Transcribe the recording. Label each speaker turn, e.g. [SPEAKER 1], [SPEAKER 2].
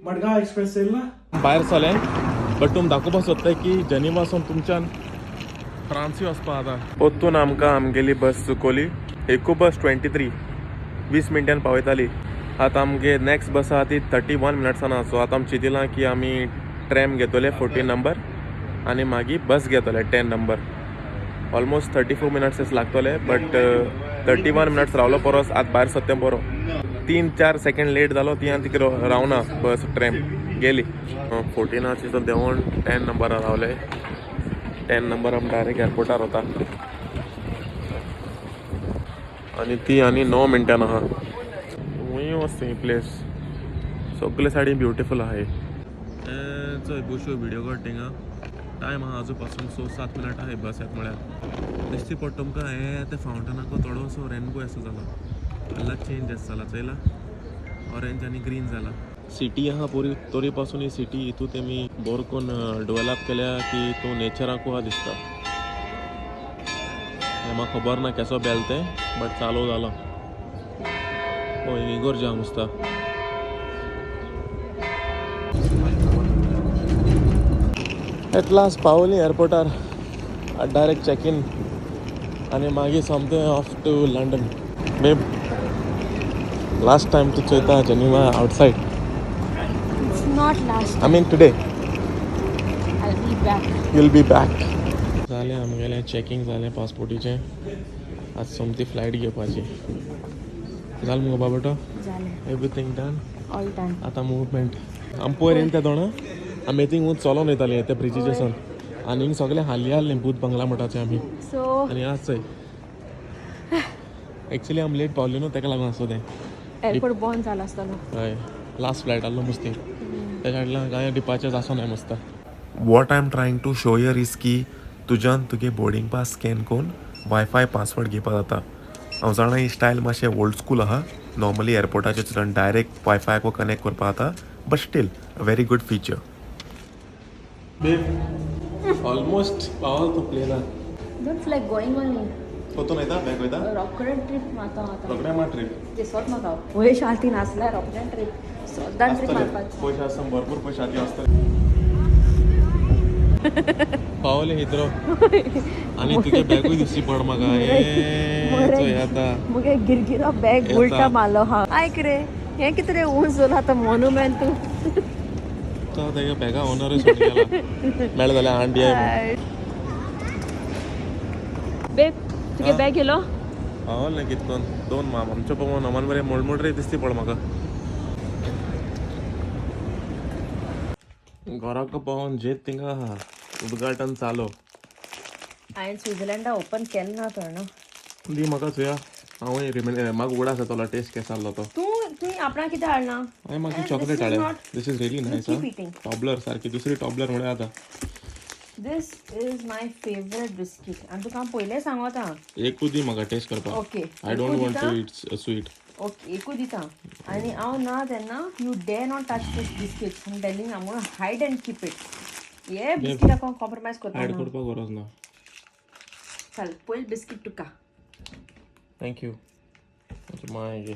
[SPEAKER 1] Madgaon express येईल ना
[SPEAKER 2] भायर सरले बट तुम दाखोवपाक सोदताय की जनीवा वचून तुमच्यान फ्रांसी वचपा आतां पोत्तून आमकां आमगेली बस चुकोली एकू बस 23 20 मिनटान पावयताली आतां आमगे नेक्स्ट बस आहा ती 31 मिनट्सान आहा सो आतां आमी चिंतिलां की आमी ट्रॅम घेतले 14 नंबर आनी मागीर बस घेतले 10 नंबर ऑलमोस्ट 34 मिनट्स लागतले बट 31 मिनट्स रावलो परस आतां भायर सत्तें बरो 3-4 सेकंड लेट जालो ती आनी तिका रावना बस ट्रॅम गेली 14 तो देंवून 10 नंबरार रावले 10 नंबर आमी डायरेक्ट एअरपोर्टार वता आनी ती आनी 9 मिनटान आहा खूंय वच ही प्लेस सगळे सायडी ब्युटिफूल आहाय चोय बुश्यो व्हिडिओ काड थिंगा टायम आहा आजू पासून 6-7 मिनट आहाय बस येत म्हळ्यार दिसती पडटा तुमकां हे ते फावंटनाको थोडोसो रेनबो असो जाला कलर चेंज असो जाला चयला ऑरेंज आनी ग्रीन जाला सिटी आहा पुरी तरी पासून ही सिटी हितू तेमी बोर कोन डेवलप केल्या की तूं नेचराकू आहा दिसता हें म्हाका खबर ना केसो बेल तें बट चालू जालो ओ इगोर जाम आसता एट लास्ट पावली एअरपोर्टार डायरेक्ट चेक इन आनी मागीर सोमतें off to London babe last time तू चोयता Geneva outside
[SPEAKER 3] It's not last.
[SPEAKER 2] I mean today
[SPEAKER 3] I'll be back.
[SPEAKER 2] you'll be back जालें आमगेलें चॅकींग जालें पासपोर्टीचें आज सोमती फ्लायट घेवपाची जाल मुगो बाबटो
[SPEAKER 3] जालें.
[SPEAKER 2] Everything done
[SPEAKER 3] All done.
[SPEAKER 2] आतां मुवमेंट आमी पयर येयन त्या दोना आमी थिंग चलोन वयतालीं ते ब्रिजीचे सन आनी हिंग सगळें हाल्ली आहलें भूत बंगला म्हणटाचें आमी
[SPEAKER 3] So
[SPEAKER 2] आनी आज चोय एक्चुली आमी लेट पावली न्हू तेका लागून आसतो तें
[SPEAKER 3] airport बंद जाला आसतलो.
[SPEAKER 2] हय लास्ट फ्लायट आहलो मस्ती तेच्या कडल्यान कांय डिपार्चर्स आसोनाय मस्ता what I am trying to show here is की तुज्यान तुगे बोर्डींग पास स्कॅन करून वायफाय पासवर्ड घेवपा जाता हांव जाणा ही स्टायल मातशें ओल्ड स्कूल आहा नॉर्मली एअरपोर्टाचेर चिल्ड्रन डायरेक्ट वायफायको कनेक्ट करपा जाता but still a very good feature babe almost पावल तूं प्लेनार
[SPEAKER 3] Don't feel like going only.
[SPEAKER 2] कोतून येता बॅग वयता
[SPEAKER 3] Rockland trip मारता आता.
[SPEAKER 2] रोखडें मार ट्रीप
[SPEAKER 3] ते सॉट म्हाका. पयशे आल्ती नासल्यार Rockland trip. सॉदां ट्रिप मारपाची.
[SPEAKER 2] पयशे आसा भरपूर पयशे आसा आसतले पावले हित्रो आनी तुगे बॅगूय दिसची पड म्हाका चोय आतां
[SPEAKER 3] मुगे गिरगिरो बॅग
[SPEAKER 2] येता.
[SPEAKER 3] उलटा मारलो हा आयक रे हें कितें रे ऊंच जाला आतां मोन्युमेंट
[SPEAKER 2] तो तेगे बॅगा ओनरूय सोड गेला मेळ जाल्यार आंटी आय
[SPEAKER 3] बेब तुगे बॅग येलो
[SPEAKER 2] पावले कितकोन दोन माम आमचे पळोवन अमान बरें मोडमोडरे दिसती पड म्हाका घराको पावोन जेत थिंगा आहा उद्घाटन चालू
[SPEAKER 3] हांवें स्वित्झर्लंडा ओपन केलें ना तर न्हू
[SPEAKER 2] दी म्हाका चोया हांवूय रिमेन म्हाका उडास येतलो टेस्ट केसो आहलो तो
[SPEAKER 3] तूं आपणा कितें हाडना
[SPEAKER 2] हांवें म्हाका चॉकलेट हाडे this is really nice
[SPEAKER 3] keep eating.
[SPEAKER 2] टॉबलर सारकी दुसरी टॉबलर म्हळ्यार आतां
[SPEAKER 3] this is my favourite biscuit आनी तुका हांव पयलें सांगोता
[SPEAKER 2] एकू दी म्हाका टेस्ट करपाक
[SPEAKER 3] okay
[SPEAKER 2] I don't want to eat sweet
[SPEAKER 3] okay एकू दिता आनी हांव ना तेन्ना you dare not touch this biscuit I telling I gonna hide and keep it हे बिस्कीटाक हांव कॉम्प्रोमायज करता
[SPEAKER 2] हायड करपाक गरज ना
[SPEAKER 3] चल पयलीं बिस्कीट तुका
[SPEAKER 2] थँक्यू माय